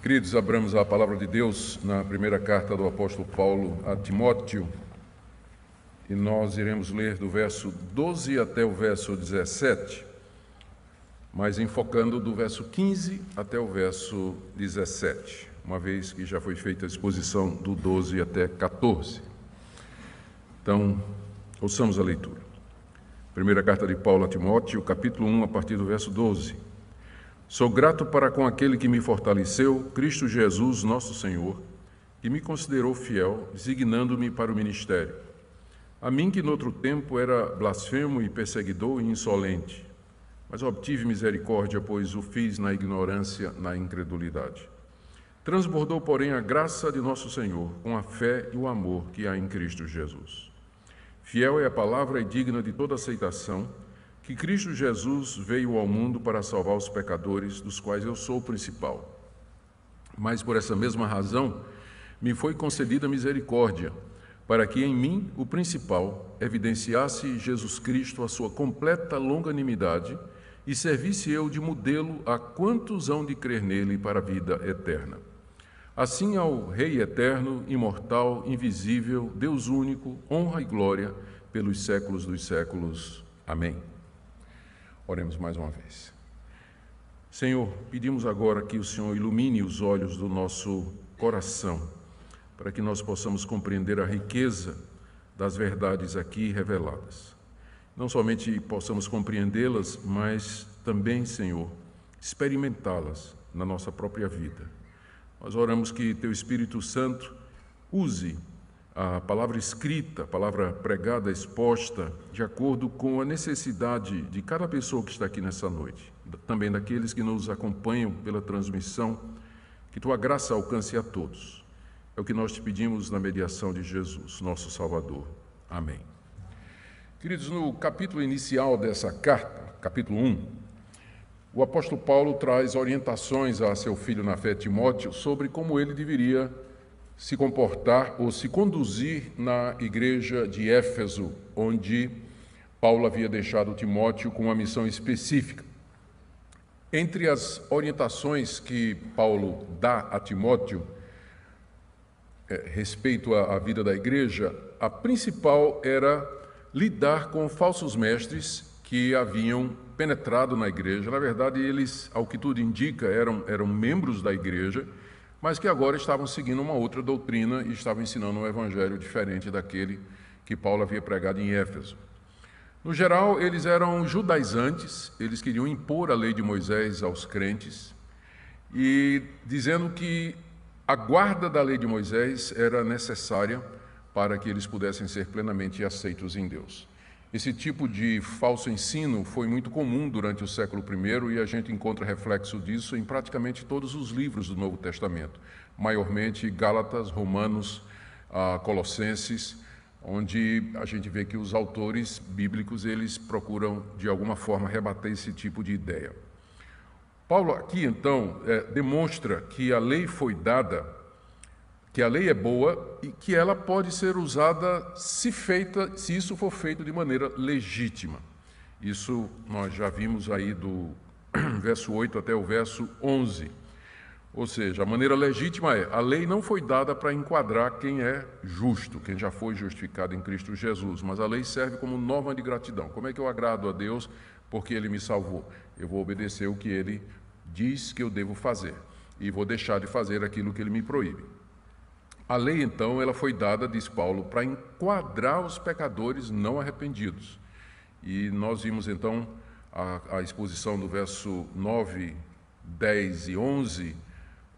Queridos, abramos a palavra de Deus na primeira carta do apóstolo Paulo a Timóteo, e nós iremos ler do verso 12 até o verso 17, mas enfocando do verso 15 até o verso 17, uma vez que já foi feita a exposição do 12 até 14. Então, ouçamos a leitura. Primeira carta de Paulo a Timóteo, capítulo 1, a partir do verso 12. Sou grato para com aquele que me fortaleceu, Cristo Jesus, nosso Senhor, que me considerou fiel, designando-me para o ministério. A mim que noutro tempo era blasfemo e perseguidor e insolente, mas obtive misericórdia, pois o fiz na ignorância, na incredulidade. Transbordou, porém, a graça de nosso Senhor, com a fé e o amor que há em Cristo Jesus. Fiel é a palavra e digna de toda aceitação, que Cristo Jesus veio ao mundo para salvar os pecadores, dos quais eu sou o principal. Mas por essa mesma razão me foi concedida misericórdia, para que em mim, o principal, evidenciasse Jesus Cristo a sua completa longanimidade e servisse eu de modelo a quantos hão de crer nele para a vida eterna. Assim ao Rei eterno, imortal, invisível, Deus único, honra e glória pelos séculos dos séculos. Amém. Oremos mais uma vez. Senhor, pedimos agora que o Senhor ilumine os olhos do nosso coração, para que nós possamos compreender a riqueza das verdades aqui reveladas. Não somente possamos compreendê-las, mas também, Senhor, experimentá-las na nossa própria vida. Nós oramos que Teu Espírito Santo use a palavra escrita, a palavra pregada, exposta, de acordo com a necessidade de cada pessoa que está aqui nessa noite, também daqueles que nos acompanham pela transmissão, que Tua graça alcance a todos. É o que nós te pedimos na mediação de Jesus, nosso Salvador. Amém. Queridos, no capítulo inicial dessa carta, capítulo 1, o apóstolo Paulo traz orientações a seu filho na fé, Timóteo, sobre como ele deveria se comportar ou se conduzir na igreja de Éfeso, onde Paulo havia deixado Timóteo com uma missão específica. Entre as orientações que Paulo dá a Timóteo, respeito à vida da igreja, a principal era lidar com falsos mestres que haviam penetrado na igreja. Na verdade, eles, ao que tudo indica, eram membros da igreja, mas que agora estavam seguindo uma outra doutrina e estavam ensinando um evangelho diferente daquele que Paulo havia pregado em Éfeso. No geral, eles eram judaizantes, eles queriam impor a lei de Moisés aos crentes, e dizendo que a guarda da lei de Moisés era necessária para que eles pudessem ser plenamente aceitos em Deus. Esse tipo de falso ensino foi muito comum durante o século I e a gente encontra reflexo disso em praticamente todos os livros do Novo Testamento, maiormente Gálatas, Romanos, Colossenses, onde a gente vê que os autores bíblicos eles procuram de alguma forma rebater esse tipo de ideia. Paulo aqui então demonstra que a lei foi dada, que a lei é boa e que ela pode ser usada se isso for feito de maneira legítima. Isso nós já vimos aí do verso 8 até o verso 11. Ou seja, a maneira legítima a lei não foi dada para enquadrar quem é justo, quem já foi justificado em Cristo Jesus, mas a lei serve como norma de gratidão. Como é que eu agrado a Deus porque Ele me salvou? Eu vou obedecer o que Ele diz que eu devo fazer e vou deixar de fazer aquilo que Ele me proíbe. A lei, então, ela foi dada, diz Paulo, para enquadrar os pecadores não arrependidos. E nós vimos, então, a exposição do verso 9, 10 e 11,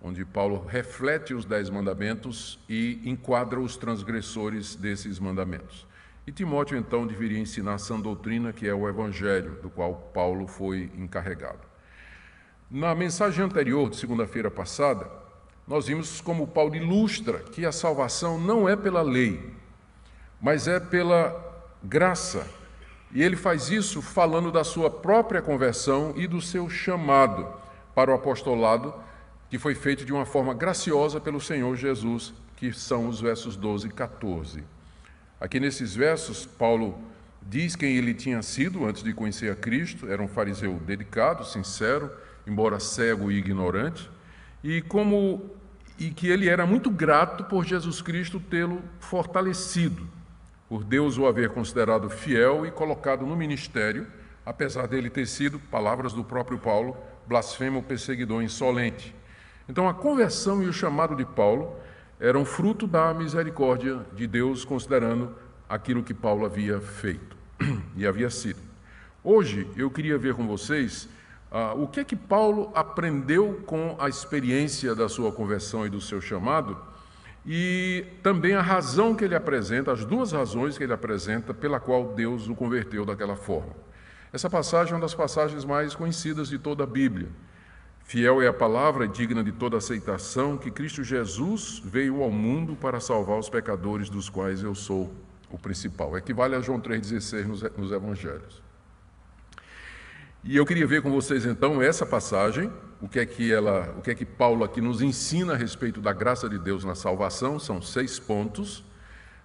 onde Paulo reflete os 10 mandamentos e enquadra os transgressores desses mandamentos. E Timóteo, então, deveria ensinar a sã doutrina, que é o Evangelho, do qual Paulo foi encarregado. Na mensagem anterior, de segunda-feira passada, nós vimos como Paulo ilustra que a salvação não é pela lei, mas é pela graça. E ele faz isso falando da sua própria conversão e do seu chamado para o apostolado, que foi feito de uma forma graciosa pelo Senhor Jesus, que são os versos 12 e 14. Aqui nesses versos, Paulo diz quem ele tinha sido antes de conhecer a Cristo, era um fariseu dedicado, sincero, embora cego e ignorante, e que ele era muito grato por Jesus Cristo tê-lo fortalecido, por Deus o haver considerado fiel e colocado no ministério, apesar dele ter sido, palavras do próprio Paulo, blasfemo, perseguidor insolente. Então a conversão e o chamado de Paulo eram fruto da misericórdia de Deus, considerando aquilo que Paulo havia feito e havia sido. Hoje eu queria ver com vocês o que é que Paulo aprendeu com a experiência da sua conversão e do seu chamado, e também a razão que ele apresenta, as duas razões que ele apresenta pela qual Deus o converteu daquela forma. Essa passagem é uma das passagens mais conhecidas de toda a Bíblia. Fiel é a palavra, digna de toda aceitação, que Cristo Jesus veio ao mundo para salvar os pecadores, dos quais eu sou o principal. Equivale a João 3,16 nos Evangelhos. E eu queria ver com vocês, então, essa passagem, o que é que Paulo aqui nos ensina a respeito da graça de Deus na salvação, são 6 pontos.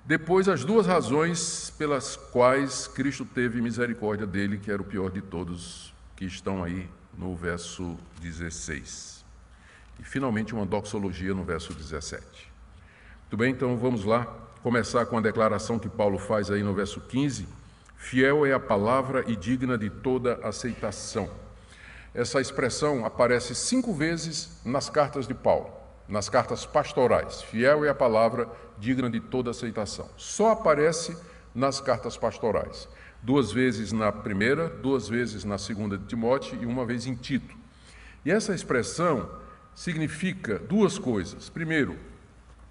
Depois, as duas razões pelas quais Cristo teve misericórdia dele, que era o pior de todos, que estão aí no verso 16. E, finalmente, uma doxologia no verso 17. Muito bem, então vamos lá começar com a declaração que Paulo faz aí no verso 15. Fiel é a palavra e digna de toda aceitação. Essa expressão aparece 5 vezes nas cartas de Paulo, nas cartas pastorais. Fiel é a palavra digna de toda aceitação. Só aparece nas cartas pastorais. 2 vezes na primeira, 2 vezes na segunda de Timóteo e 1 vez em Tito. E essa expressão significa 2 coisas. Primeiro,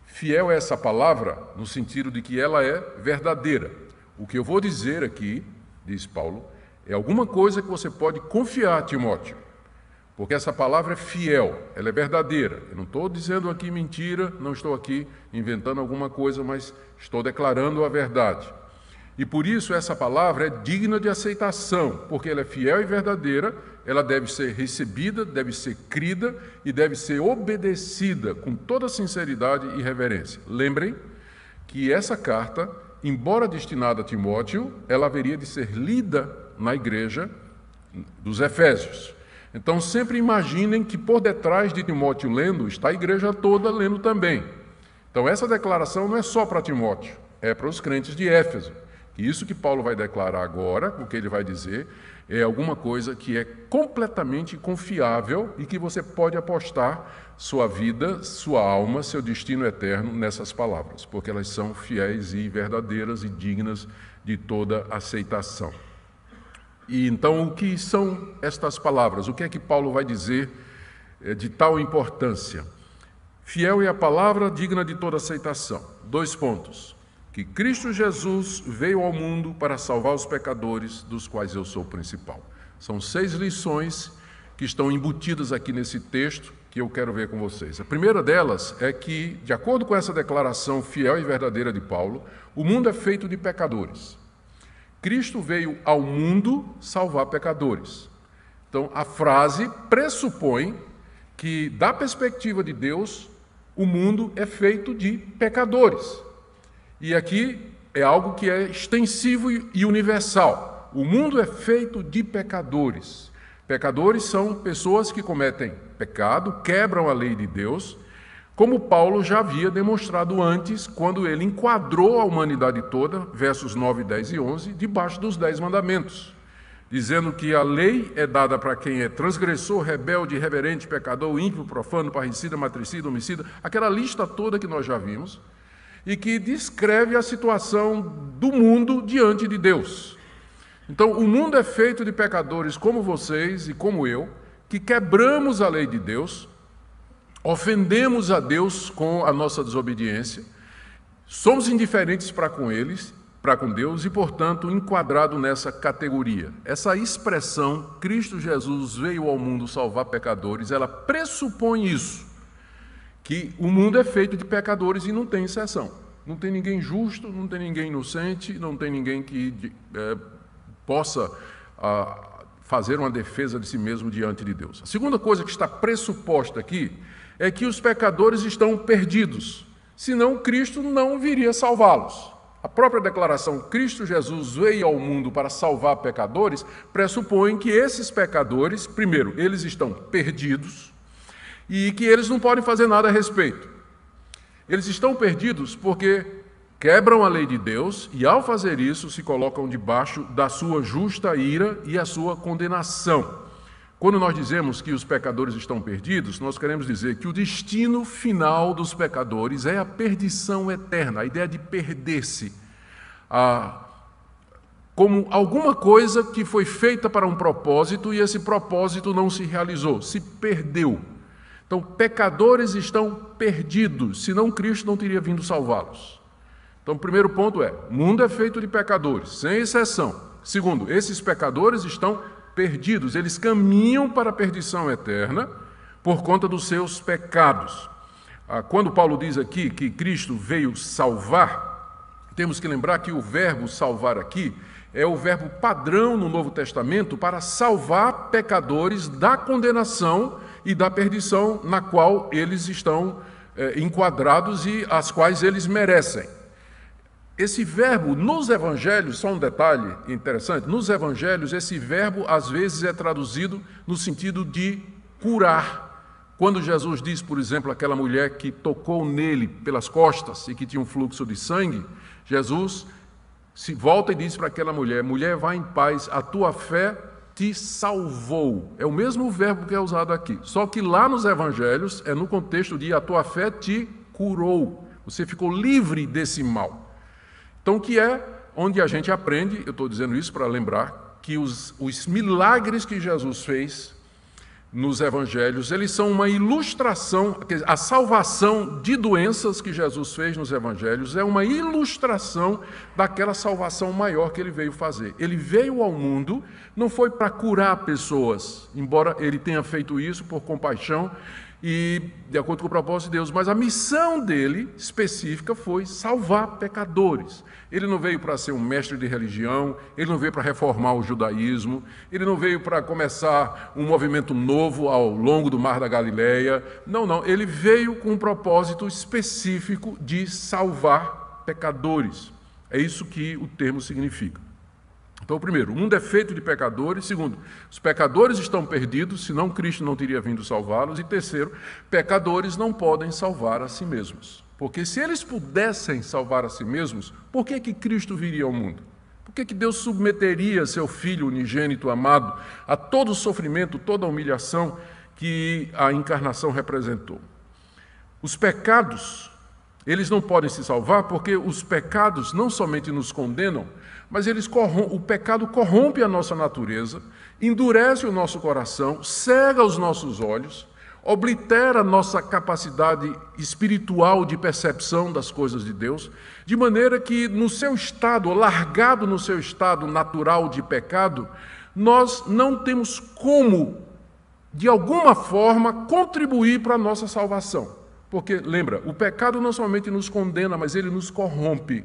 fiel é essa palavra no sentido de que ela é verdadeira. O que eu vou dizer aqui, diz Paulo, é alguma coisa que você pode confiar, Timóteo, porque essa palavra é fiel, ela é verdadeira. Eu não estou dizendo aqui mentira, não estou aqui inventando alguma coisa, mas estou declarando a verdade. E por isso essa palavra é digna de aceitação, porque ela é fiel e verdadeira, ela deve ser recebida, deve ser crida e deve ser obedecida com toda sinceridade e reverência. Lembrem que essa carta, embora destinada a Timóteo, ela haveria de ser lida na igreja dos Efésios. Então, sempre imaginem que por detrás de Timóteo lendo, está a igreja toda lendo também. Então, essa declaração não é só para Timóteo, é para os crentes de Éfeso. E isso que Paulo vai declarar agora, o que ele vai dizer, é alguma coisa que é completamente confiável e que você pode apostar sua vida, sua alma, seu destino eterno nessas palavras, porque elas são fiéis e verdadeiras e dignas de toda aceitação. E então, o que são estas palavras? O que é que Paulo vai dizer de tal importância? Fiel é a palavra digna de toda aceitação. 2 pontos. Que Cristo Jesus veio ao mundo para salvar os pecadores, dos quais eu sou o principal. São 6 lições que estão embutidas aqui nesse texto, que eu quero ver com vocês. A primeira delas é que, de acordo com essa declaração fiel e verdadeira de Paulo, o mundo é feito de pecadores. Cristo veio ao mundo salvar pecadores. Então, a frase pressupõe que, da perspectiva de Deus, o mundo é feito de pecadores. E aqui é algo que é extensivo e universal. O mundo é feito de pecadores. Pecadores são pessoas que cometem pecado, quebram a lei de Deus, como Paulo já havia demonstrado antes, quando ele enquadrou a humanidade toda, versos 9, 10 e 11, debaixo dos 10 mandamentos, dizendo que a lei é dada para quem é transgressor, rebelde, irreverente, pecador, ímpio, profano, parricida, matricida, homicida, aquela lista toda que nós já vimos, e que descreve a situação do mundo diante de Deus. Então, o mundo é feito de pecadores como vocês e como eu, que quebramos a lei de Deus, ofendemos a Deus com a nossa desobediência, somos indiferentes para com Deus e, portanto, enquadrado nessa categoria. Essa expressão, Cristo Jesus veio ao mundo salvar pecadores, ela pressupõe isso, que o mundo é feito de pecadores e não tem exceção. Não tem ninguém justo, não tem ninguém inocente, não tem ninguém que possa fazer uma defesa de si mesmo diante de Deus. A segunda coisa que está pressuposta aqui é que os pecadores estão perdidos, senão Cristo não viria salvá-los. A própria declaração Cristo Jesus veio ao mundo para salvar pecadores pressupõe que esses pecadores, primeiro, eles estão perdidos, e que eles não podem fazer nada a respeito. Eles estão perdidos porque quebram a lei de Deus e, ao fazer isso, se colocam debaixo da sua justa ira e a sua condenação. Quando nós dizemos que os pecadores estão perdidos, nós queremos dizer que o destino final dos pecadores é a perdição eterna, a ideia de perder-se, como alguma coisa que foi feita para um propósito e esse propósito não se realizou, se perdeu. Então, pecadores estão perdidos, senão Cristo não teria vindo salvá-los. Então, o primeiro ponto é, o mundo é feito de pecadores, sem exceção. Segundo, esses pecadores estão perdidos, eles caminham para a perdição eterna por conta dos seus pecados. Quando Paulo diz aqui que Cristo veio salvar, temos que lembrar que o verbo salvar aqui é o verbo padrão no Novo Testamento para salvar pecadores da condenação e da perdição na qual eles estão enquadrados e as quais eles merecem. Esse verbo, nos evangelhos, só um detalhe interessante, nos evangelhos esse verbo às vezes é traduzido no sentido de curar. Quando Jesus diz, por exemplo, aquela mulher que tocou nele pelas costas e que tinha um fluxo de sangue, Jesus se volta e diz para aquela mulher, mulher, vá em paz, a tua fé te salvou. É o mesmo verbo que é usado aqui, só que lá nos evangelhos é no contexto de a tua fé te curou, você ficou livre desse mal. Então, que é onde a gente aprende, eu estou dizendo isso para lembrar, que os milagres que Jesus fez nos evangelhos, eles são uma ilustração, a salvação de doenças que Jesus fez nos evangelhos é uma ilustração daquela salvação maior que ele veio fazer. Ele veio ao mundo, não foi para curar pessoas, embora ele tenha feito isso por compaixão e de acordo com o propósito de Deus, mas a missão dele específica foi salvar pecadores. Ele não veio para ser um mestre de religião, ele não veio para reformar o judaísmo, ele não veio para começar um movimento novo ao longo do Mar da Galileia. Não, ele veio com um propósito específico de salvar pecadores. É isso que o termo significa. Então, primeiro, o mundo é feito de pecadores. Segundo, os pecadores estão perdidos, senão Cristo não teria vindo salvá-los. E terceiro, pecadores não podem salvar a si mesmos. Porque se eles pudessem salvar a si mesmos, por que Cristo viria ao mundo? Por que Deus submeteria seu Filho unigênito amado a todo o sofrimento, toda a humilhação que a encarnação representou? Os pecados, eles não podem se salvar porque os pecados não somente nos condenam, mas o pecado corrompe a nossa natureza, endurece o nosso coração, cega os nossos olhos, oblitera a nossa capacidade espiritual de percepção das coisas de Deus, de maneira que no seu estado, largado no seu estado natural de pecado, nós não temos como, de alguma forma, contribuir para a nossa salvação. Porque, lembra, o pecado não somente nos condena, mas ele nos corrompe.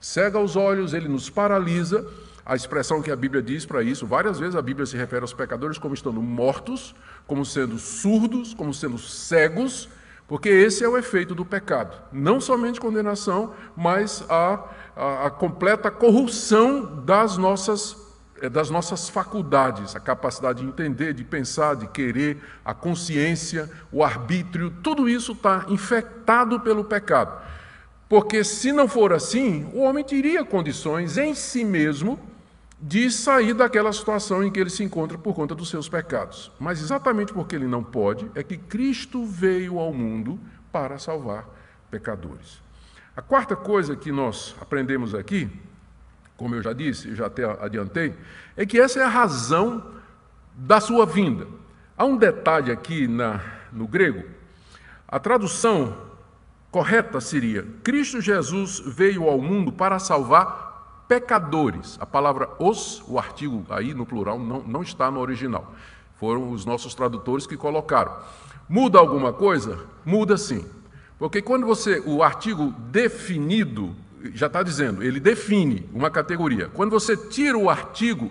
Cega os olhos, ele nos paralisa. A expressão que a Bíblia diz para isso, várias vezes a Bíblia se refere aos pecadores como estando mortos, como sendo surdos, como sendo cegos, porque esse é o efeito do pecado. Não somente condenação, mas a completa corrupção das nossas faculdades, a capacidade de entender, de pensar, de querer, a consciência, o arbítrio, tudo isso está infectado pelo pecado. Porque se não for assim, o homem teria condições em si mesmo de sair daquela situação em que ele se encontra por conta dos seus pecados. Mas exatamente porque ele não pode, é que Cristo veio ao mundo para salvar pecadores. A quarta coisa que nós aprendemos aqui, como eu já disse, já até adiantei, é que essa é a razão da sua vinda. Há um detalhe aqui no grego, a tradução correta seria, Cristo Jesus veio ao mundo para salvar pecadores. A palavra os, o artigo aí no plural, não está no original. Foram os nossos tradutores que colocaram. Muda alguma coisa? Muda sim. Porque quando o artigo definido, já está dizendo, ele define uma categoria. Quando você tira o artigo,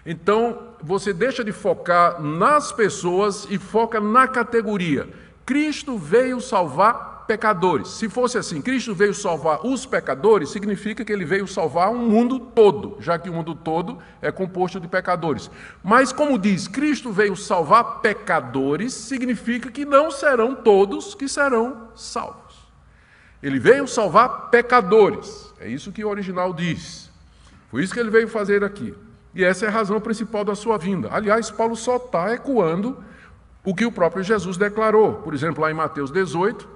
então você deixa de focar nas pessoas e foca na categoria. Cristo veio salvar pecadores. Se fosse assim, Cristo veio salvar os pecadores, significa que ele veio salvar um mundo todo, já que o mundo todo é composto de pecadores. Mas, como diz, Cristo veio salvar pecadores, significa que não serão todos que serão salvos. Ele veio salvar pecadores, é isso que o original diz. Foi isso que ele veio fazer aqui. E essa é a razão principal da sua vinda. Aliás, Paulo só está ecoando o que o próprio Jesus declarou. Por exemplo, lá em Mateus 18,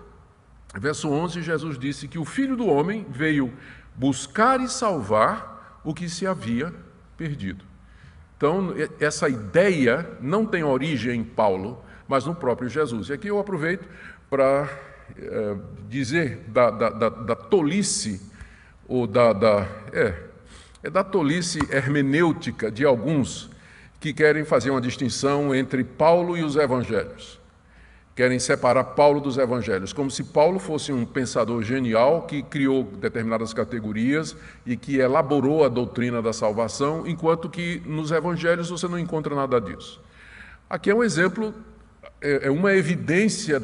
verso 11, Jesus disse que o Filho do Homem veio buscar e salvar o que se havia perdido. Então, essa ideia não tem origem em Paulo, mas no próprio Jesus. E aqui eu aproveito para dizer da tolice, ou da tolice hermenêutica de alguns que querem fazer uma distinção entre Paulo e os evangelhos. Querem separar Paulo dos evangelhos, como se Paulo fosse um pensador genial que criou determinadas categorias e que elaborou a doutrina da salvação, enquanto que nos evangelhos você não encontra nada disso. Aqui é um exemplo, é uma evidência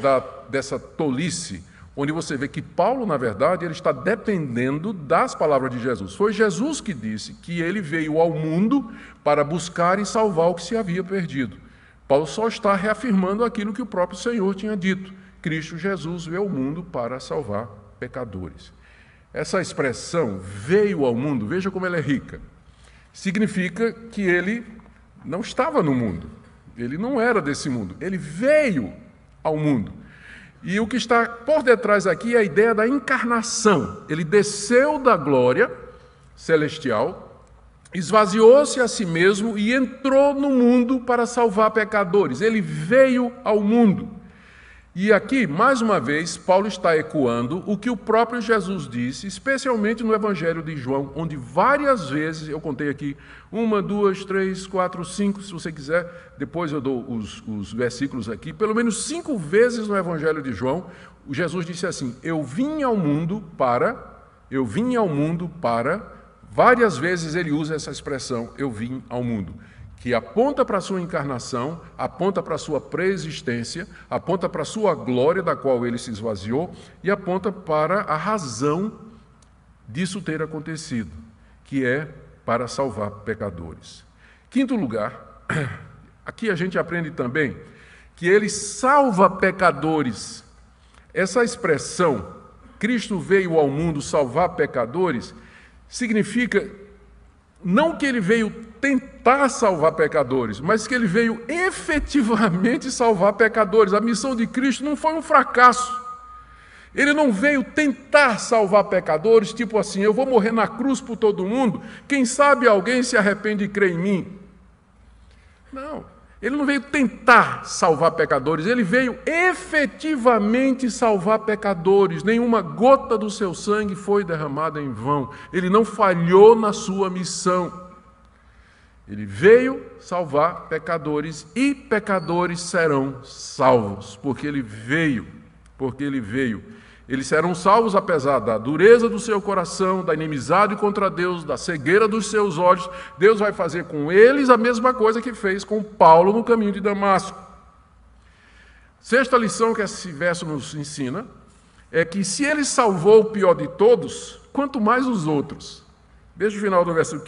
dessa tolice, onde você vê que Paulo, na verdade, ele está dependendo das palavras de Jesus. Foi Jesus que disse que ele veio ao mundo para buscar e salvar o que se havia perdido. Paulo só está reafirmando aquilo que o próprio Senhor tinha dito. Cristo Jesus veio ao mundo para salvar pecadores. Essa expressão, veio ao mundo, veja como ela é rica. Significa que ele não estava no mundo. Ele não era desse mundo. Ele veio ao mundo. E o que está por detrás aqui é a ideia da encarnação. Ele desceu da glória celestial, esvaziou-se a si mesmo e entrou no mundo para salvar pecadores. Ele veio ao mundo. E aqui, mais uma vez, Paulo está ecoando o que o próprio Jesus disse, especialmente no Evangelho de João, onde várias vezes, eu contei aqui, 1, 2, 3, 4, 5, se você quiser, depois eu dou os versículos aqui, pelo menos 5 vezes no Evangelho de João, o Jesus disse assim, eu vim ao mundo para, várias vezes ele usa essa expressão, eu vim ao mundo, que aponta para a sua encarnação, aponta para a sua pré-existência, aponta para a sua glória, da qual ele se esvaziou, e aponta para a razão disso ter acontecido, que é para salvar pecadores. Quinto lugar, aqui a gente aprende também que ele salva pecadores. Essa expressão, Cristo veio ao mundo salvar pecadores, significa não que ele veio tentar salvar pecadores, mas que ele veio efetivamente salvar pecadores. A missão de Cristo não foi um fracasso. Ele não veio tentar salvar pecadores, tipo assim, eu vou morrer na cruz por todo mundo, quem sabe alguém se arrepende e crê em mim. Não. Ele não veio tentar salvar pecadores, ele veio efetivamente salvar pecadores. Nenhuma gota do seu sangue foi derramada em vão. Ele não falhou na sua missão. Ele veio salvar pecadores e pecadores serão salvos, porque ele veio. Eles serão salvos apesar da dureza do seu coração, da inimizade contra Deus, da cegueira dos seus olhos. Deus vai fazer com eles a mesma coisa que fez com Paulo no caminho de Damasco. Sexta lição que esse verso nos ensina é que se ele salvou o pior de todos, quanto mais os outros. Veja o final do verso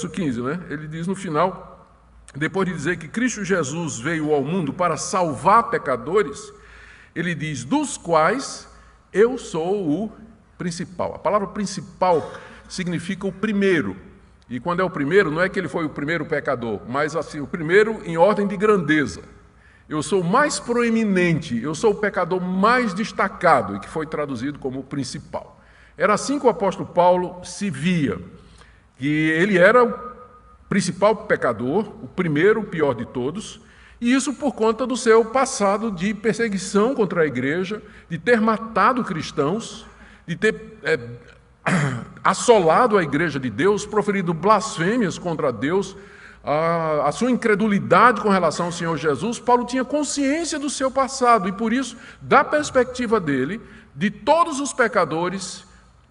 15, né? Ele diz no final, depois de dizer que Cristo Jesus veio ao mundo para salvar pecadores, ele diz, dos quais eu sou o principal. A palavra principal significa o primeiro. E quando é o primeiro, não é que ele foi o primeiro pecador, mas assim, o primeiro em ordem de grandeza. Eu sou o mais proeminente, eu sou o pecador mais destacado, e que foi traduzido como principal. Era assim que o apóstolo Paulo se via, que ele era o principal pecador, o primeiro, o pior de todos, e isso por conta do seu passado de perseguição contra a igreja, de ter matado cristãos, de ter assolado a igreja de Deus, proferido blasfêmias contra Deus, a sua incredulidade com relação ao Senhor Jesus. Paulo tinha consciência do seu passado e, por isso, da perspectiva dele, de todos os pecadores,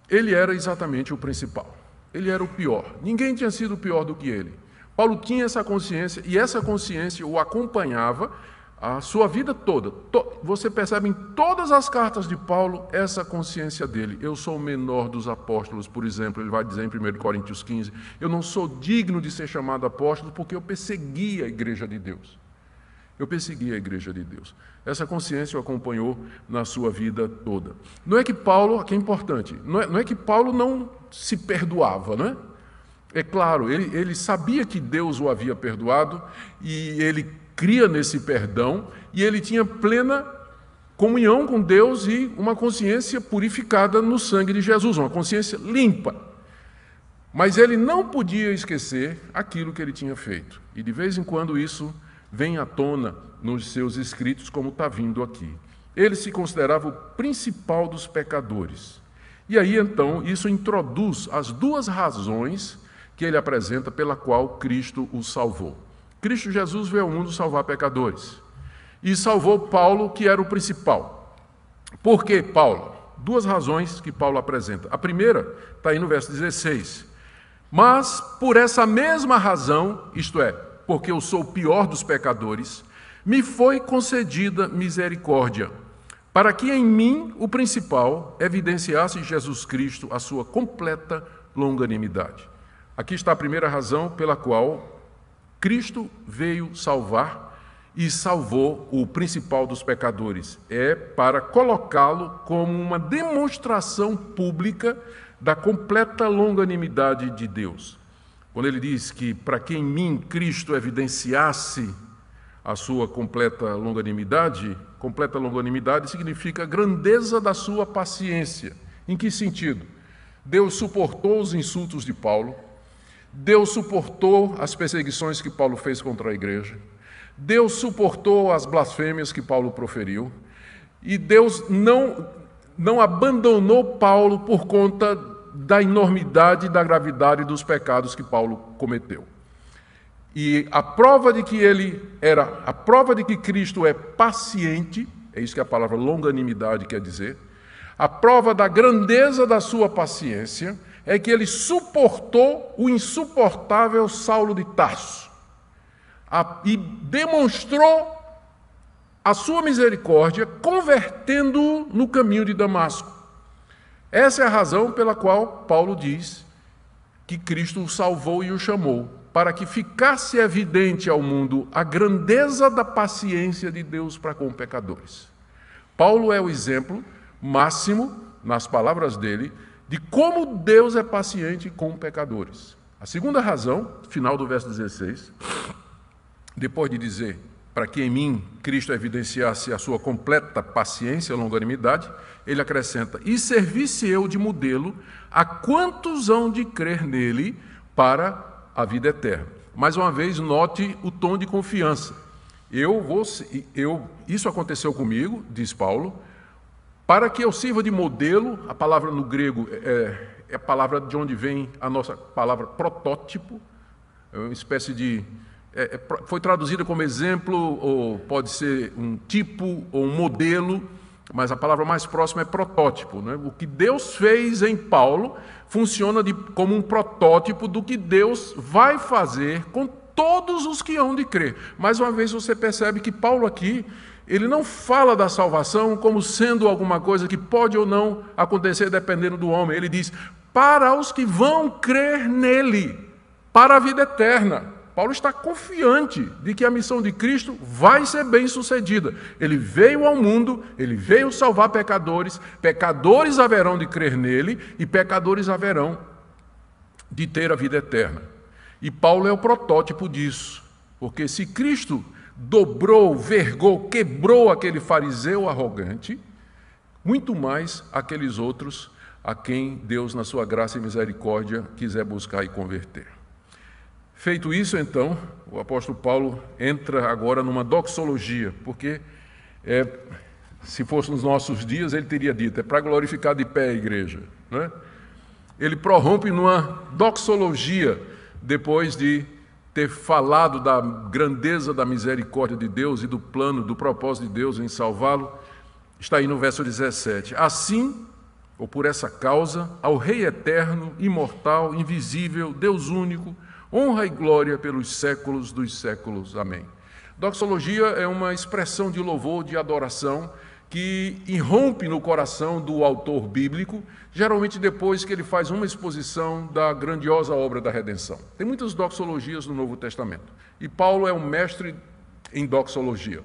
ele era exatamente o principal. Ele era o pior. Ninguém tinha sido pior do que ele. Paulo tinha essa consciência e essa consciência o acompanhava A sua vida toda, você percebe em todas as cartas de Paulo essa consciência dele. Eu sou o menor dos apóstolos, por exemplo, ele vai dizer em 1 Coríntios 15, eu não sou digno de ser chamado apóstolo porque eu persegui a igreja de Deus. Eu persegui a igreja de Deus. Essa consciência o acompanhou na sua vida toda. Não é que Paulo, que é importante, não é que Paulo não se perdoava, não é? É claro, ele sabia que Deus o havia perdoado e ele cria nesse perdão e ele tinha plena comunhão com Deus e uma consciência purificada no sangue de Jesus, uma consciência limpa. Mas ele não podia esquecer aquilo que ele tinha feito. E de vez em quando isso vem à tona nos seus escritos, como está vindo aqui. Ele se considerava o principal dos pecadores. E aí, então, isso introduz as duas razões que ele apresenta pela qual Cristo o salvou. Cristo Jesus veio ao mundo salvar pecadores. E salvou Paulo, que era o principal. Por que Paulo? Duas razões que Paulo apresenta. A primeira está aí no verso 16. Mas, por essa mesma razão, isto é, porque eu sou o pior dos pecadores, me foi concedida misericórdia, para que em mim, o principal, evidenciasse Jesus Cristo a sua completa longanimidade. Aqui está a primeira razão pela qual Cristo veio salvar e salvou o principal dos pecadores. É para colocá-lo como uma demonstração pública da completa longanimidade de Deus. Quando ele diz que para que em mim Cristo evidenciasse a sua completa longanimidade significa a grandeza da sua paciência. Em que sentido? Deus suportou os insultos de Paulo, Deus suportou as perseguições que Paulo fez contra a igreja, Deus suportou as blasfêmias que Paulo proferiu, e Deus não abandonou Paulo por conta da enormidade e da gravidade dos pecados que Paulo cometeu. E a prova de que Cristo é paciente, é isso que a palavra longanimidade quer dizer, a prova da grandeza da sua paciência é que ele suportou o insuportável Saulo de Tarso e demonstrou a sua misericórdia convertendo-o no caminho de Damasco. Essa é a razão pela qual Paulo diz que Cristo o salvou e o chamou, para que ficasse evidente ao mundo a grandeza da paciência de Deus para com pecadores. Paulo é o exemplo máximo, nas palavras dele, de como Deus é paciente com pecadores. A segunda razão, final do verso 16, depois de dizer para que em mim Cristo evidenciasse a sua completa paciência e longanimidade, ele acrescenta, e servisse eu de modelo a quantos hão de crer nele para a vida eterna. Mais uma vez, note o tom de confiança. Isso aconteceu comigo, diz Paulo, para que eu sirva de modelo. A palavra no grego é a palavra de onde vem a nossa palavra protótipo, é uma espécie de... foi traduzida como exemplo, ou pode ser um tipo ou um modelo, mas a palavra mais próxima é protótipo, né? O que Deus fez em Paulo funciona como um protótipo do que Deus vai fazer com todos os que hão de crer. Mais uma vez você percebe que Paulo aqui, ele não fala da salvação como sendo alguma coisa que pode ou não acontecer dependendo do homem. Ele diz, para os que vão crer nele, para a vida eterna. Paulo está confiante de que a missão de Cristo vai ser bem sucedida. Ele veio ao mundo, ele veio salvar pecadores, pecadores haverão de crer nele e pecadores haverão de ter a vida eterna. E Paulo é o protótipo disso, porque se Cristo dobrou, vergou, quebrou aquele fariseu arrogante, muito mais aqueles outros a quem Deus, na sua graça e misericórdia, quiser buscar e converter. Feito isso, então, o apóstolo Paulo entra agora numa doxologia, porque se fosse nos nossos dias, ele teria dito, é para glorificar de pé a igreja, né? Ele prorrompe numa doxologia, depois de ter falado da grandeza da misericórdia de Deus e do plano, do propósito de Deus em salvá-lo. Está aí no verso 17. Assim, ou por essa causa, ao Rei eterno, imortal, invisível, Deus único, honra e glória pelos séculos dos séculos. Amém. Doxologia é uma expressão de louvor, de adoração, que irrompe no coração do autor bíblico, geralmente depois que ele faz uma exposição da grandiosa obra da redenção. Tem muitas doxologias no Novo Testamento, e Paulo é um mestre em doxologia.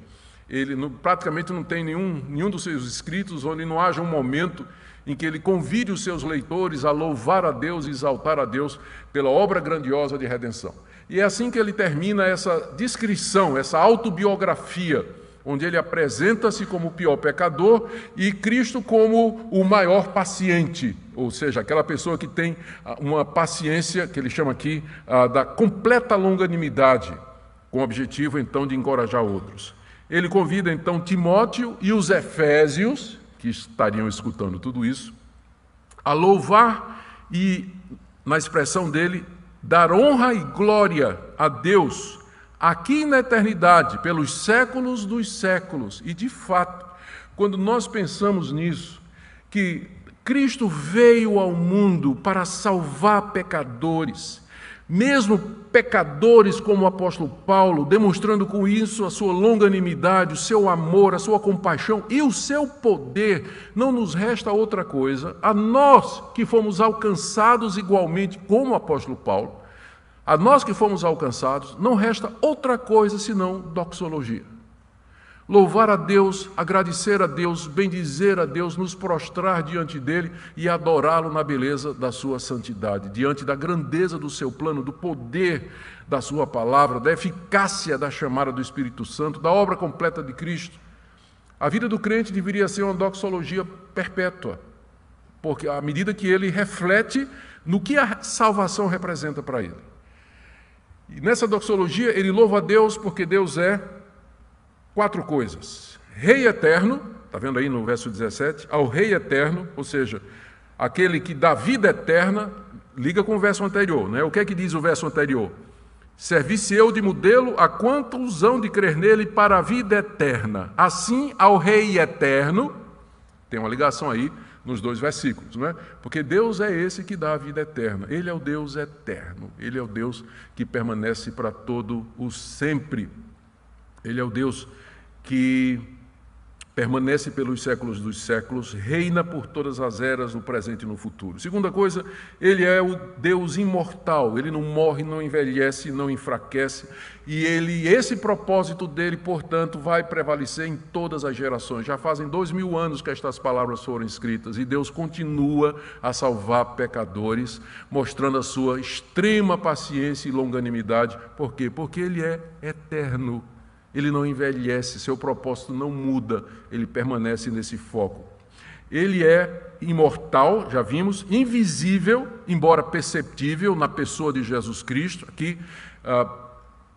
Ele praticamente não tem nenhum dos seus escritos onde não haja um momento em que ele convide os seus leitores a louvar a Deus e exaltar a Deus pela obra grandiosa de redenção. E é assim que ele termina essa descrição, essa autobiografia, onde ele apresenta-se como o pior pecador e Cristo como o maior paciente, ou seja, aquela pessoa que tem uma paciência, que ele chama aqui, da completa longanimidade, com o objetivo, então, de encorajar outros. Ele convida, então, Timóteo e os efésios, que estariam escutando tudo isso, a louvar e, na expressão dele, dar honra e glória a Deus, aqui na eternidade, pelos séculos dos séculos. E, de fato, quando nós pensamos nisso, que Cristo veio ao mundo para salvar pecadores, mesmo pecadores como o apóstolo Paulo, demonstrando com isso a sua longanimidade, o seu amor, a sua compaixão e o seu poder, não nos resta outra coisa, a nós que fomos alcançados igualmente como o apóstolo Paulo, a nós que fomos alcançados, não resta outra coisa senão doxologia. Louvar a Deus, agradecer a Deus, bendizer a Deus, nos prostrar diante dele e adorá-lo na beleza da sua santidade, diante da grandeza do seu plano, do poder da sua palavra, da eficácia da chamada do Espírito Santo, da obra completa de Cristo. A vida do crente deveria ser uma doxologia perpétua, porque à medida que ele reflete no que a salvação representa para ele. E nessa doxologia ele louva a Deus porque Deus é 4 coisas. Rei eterno, está vendo aí no verso 17, ao Rei eterno, ou seja, aquele que dá vida eterna, liga com o verso anterior, né? O que é que diz o verso anterior? Servi-se eu de modelo a quantos hão de crer nele para a vida eterna. Assim, ao Rei eterno, tem uma ligação aí nos 2 versículos, não é? Porque Deus é esse que dá a vida eterna. Ele é o Deus eterno. Ele é o Deus que permanece para todo o sempre. Ele é o Deus que permanece pelos séculos dos séculos, reina por todas as eras, no presente e no futuro. Segunda coisa, ele é o Deus imortal, ele não morre, não envelhece, não enfraquece, e esse propósito dele, portanto, vai prevalecer em todas as gerações. Já fazem 2000 anos que estas palavras foram escritas, e Deus continua a salvar pecadores, mostrando a sua extrema paciência e longanimidade. Por quê? Porque ele é eterno. Ele não envelhece, seu propósito não muda, ele permanece nesse foco. Ele é imortal, já vimos, invisível, embora perceptível na pessoa de Jesus Cristo. Aqui,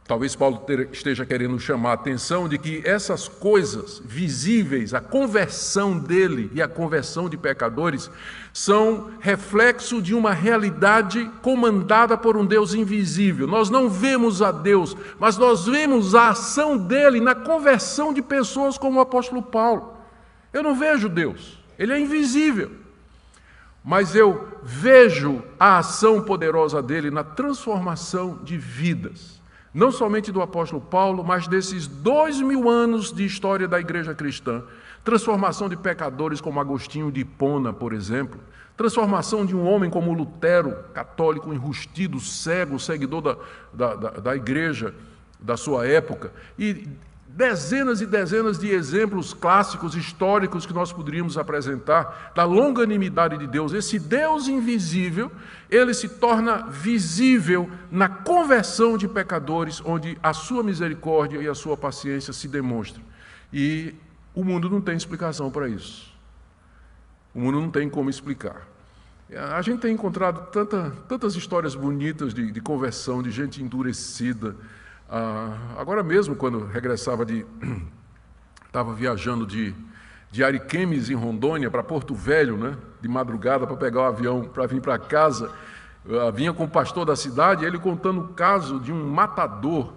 talvez Paulo esteja querendo chamar a atenção de que essas coisas visíveis, a conversão dele e a conversão de pecadores, são reflexo de uma realidade comandada por um Deus invisível. Nós não vemos a Deus, mas nós vemos a ação dele na conversão de pessoas como o apóstolo Paulo. Eu não vejo Deus, ele é invisível, mas eu vejo a ação poderosa dele na transformação de vidas. Não somente do apóstolo Paulo, mas desses 2000 anos de história da igreja cristã. Transformação de pecadores como Agostinho de Hipona, por exemplo. Transformação de um homem como Lutero, católico enrustido, cego, seguidor da igreja da sua época. E dezenas e dezenas de exemplos clássicos, históricos, que nós poderíamos apresentar da longanimidade de Deus. Esse Deus invisível, ele se torna visível na conversão de pecadores, onde a sua misericórdia e a sua paciência se demonstram. E o mundo não tem explicação para isso. O mundo não tem como explicar. A gente tem encontrado tantas histórias bonitas de conversão, de gente endurecida. Agora mesmo, quando regressava estava viajando de Ariquemes, em Rondônia, para Porto Velho, né, de madrugada, para pegar o avião para vir para casa, vinha com o pastor da cidade, ele contando o caso de um matador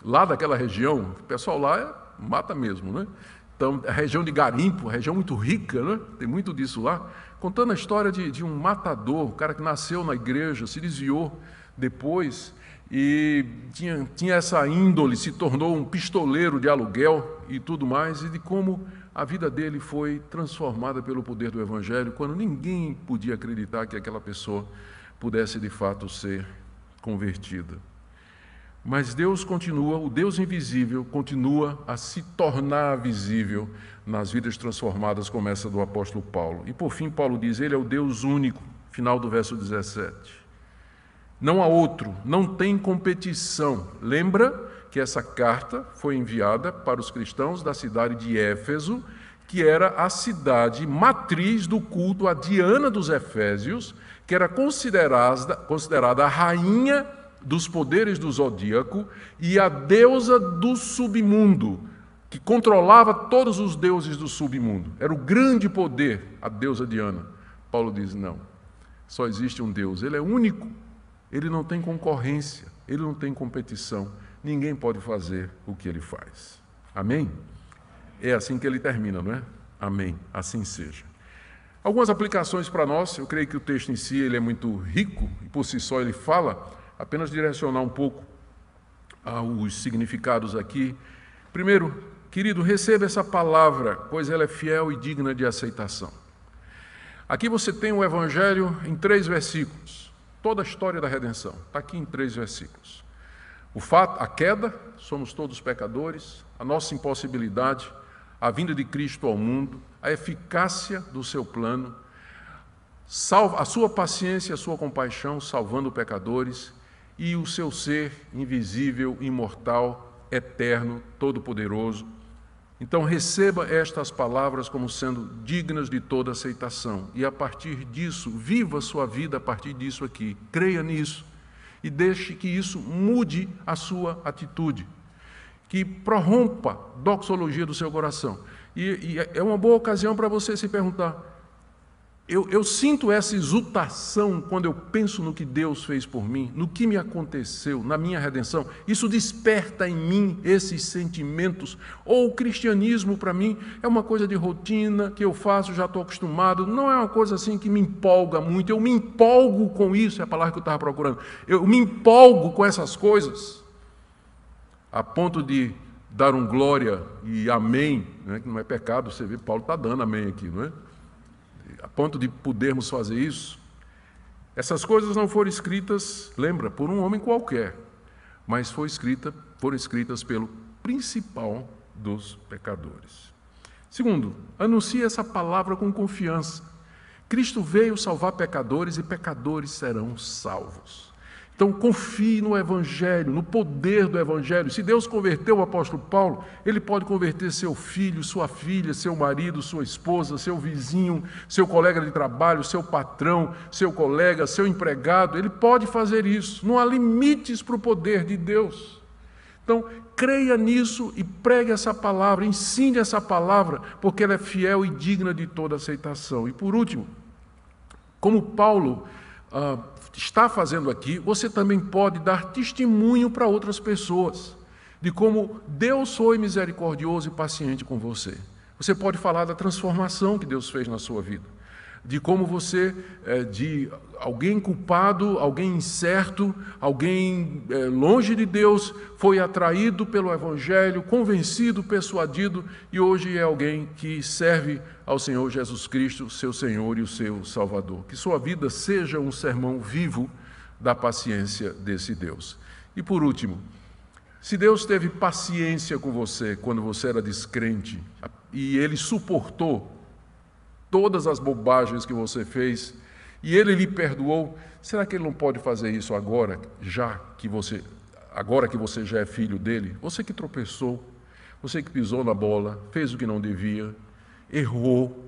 lá daquela região. O pessoal lá mata mesmo, né? Então, a região de garimpo, região muito rica, né? Tem muito disso lá, contando a história de um matador, um cara que nasceu na igreja, se desviou depois, e tinha essa índole, se tornou um pistoleiro de aluguel e tudo mais, e de como a vida dele foi transformada pelo poder do Evangelho, quando ninguém podia acreditar que aquela pessoa pudesse de fato ser convertida. Mas Deus continua, o Deus invisível continua a se tornar visível nas vidas transformadas, como essa do apóstolo Paulo. E por fim, Paulo diz, ele é o Deus único, final do verso 17. Não há outro, não tem competição. Lembra que essa carta foi enviada para os cristãos da cidade de Éfeso, que era a cidade matriz do culto a Diana dos Efésios, que era considerada a rainha dos poderes do zodíaco e a deusa do submundo, que controlava todos os deuses do submundo. Era o grande poder, a deusa Diana. Paulo diz, não, só existe um Deus, ele é único, ele não tem concorrência, ele não tem competição, ninguém pode fazer o que ele faz. Amém? É assim que ele termina, não é? Amém, assim seja. Algumas aplicações para nós, eu creio que o texto em si ele é muito rico, e por si só ele fala, apenas direcionar um pouco aos significados aqui. Primeiro, querido, receba essa palavra, pois ela é fiel e digna de aceitação. Aqui você tem o Evangelho em 3 versículos, toda a história da redenção, está aqui em 3 versículos. O fato, a queda, somos todos pecadores, a nossa impossibilidade, a vinda de Cristo ao mundo, a eficácia do seu plano, a sua paciência, a sua compaixão, salvando pecadores, e o seu ser invisível, imortal, eterno, todo-poderoso. Então receba estas palavras como sendo dignas de toda aceitação, e a partir disso, viva a sua vida a partir disso aqui, creia nisso, e deixe que isso mude a sua atitude, que prorrompa a doxologia do seu coração. E é uma boa ocasião para você se perguntar, eu sinto essa exultação quando eu penso no que Deus fez por mim, no que me aconteceu, na minha redenção. Isso desperta em mim esses sentimentos. Ou o cristianismo, para mim, é uma coisa de rotina, que eu faço, já estou acostumado. Não é uma coisa assim que me empolga muito. Eu me empolgo com isso, é a palavra que eu estava procurando. Eu me empolgo com essas coisas, a ponto de dar um glória e amém, né, que não é pecado, você vê, Paulo está dando amém aqui, não é? A ponto de podermos fazer isso. Essas coisas não foram escritas, lembra, por um homem qualquer, mas foram escritas pelo principal dos pecadores. Segundo, anuncie essa palavra com confiança. Cristo veio salvar pecadores e pecadores serão salvos. Então, confie no Evangelho, no poder do Evangelho. Se Deus converteu o apóstolo Paulo, Ele pode converter seu filho, sua filha, seu marido, sua esposa, seu vizinho, seu colega de trabalho, seu patrão, seu colega, seu empregado. Ele pode fazer isso. Não há limites para o poder de Deus. Então, creia nisso e pregue essa palavra, ensine essa palavra, porque ela é fiel e digna de toda aceitação. E por último, como Paulo está fazendo aqui, você também pode dar testemunho para outras pessoas de como Deus foi misericordioso e paciente com você. Você pode falar da transformação que Deus fez na sua vida, de como você, de alguém culpado, alguém incerto, alguém longe de Deus, foi atraído pelo Evangelho, convencido, persuadido, e hoje é alguém que serve ao Senhor Jesus Cristo, seu Senhor e o seu Salvador. Que sua vida seja um sermão vivo da paciência desse Deus. E por último, se Deus teve paciência com você quando você era descrente, e Ele suportou todas as bobagens que você fez, e Ele lhe perdoou, será que Ele não pode fazer isso agora, agora que você já é filho dEle? Você que tropeçou, você que pisou na bola, fez o que não devia, errou,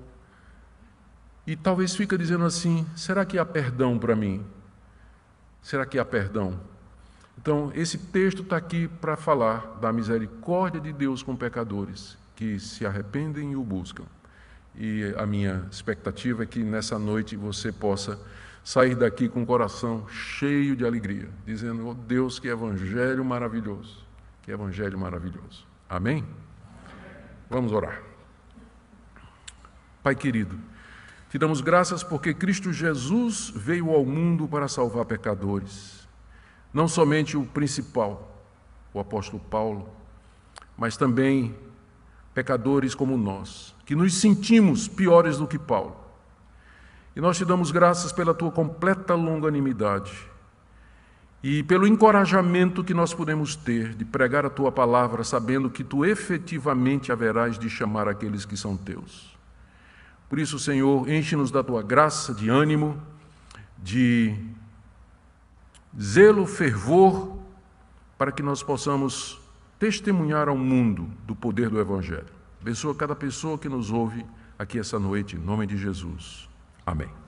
e talvez fica dizendo assim, será que há perdão para mim? Será que há perdão? Então, esse texto está aqui para falar da misericórdia de Deus com pecadores, que se arrependem e o buscam. E a minha expectativa é que nessa noite você possa sair daqui com o coração cheio de alegria, dizendo, oh Deus, que evangelho maravilhoso, que evangelho maravilhoso. Amém? Vamos orar. Pai querido, te damos graças porque Cristo Jesus veio ao mundo para salvar pecadores. não somente o principal, o apóstolo Paulo, mas também pecadores como nós, que nos sentimos piores do que Paulo. E nós te damos graças pela tua completa longanimidade e pelo encorajamento que nós podemos ter de pregar a tua palavra, sabendo que tu efetivamente haverás de chamar aqueles que são teus. Por isso, Senhor, enche-nos da tua graça, de ânimo, de zelo, fervor, para que nós possamos testemunhar ao mundo do poder do Evangelho. Abençoa cada pessoa que nos ouve aqui essa noite, em nome de Jesus. Amém.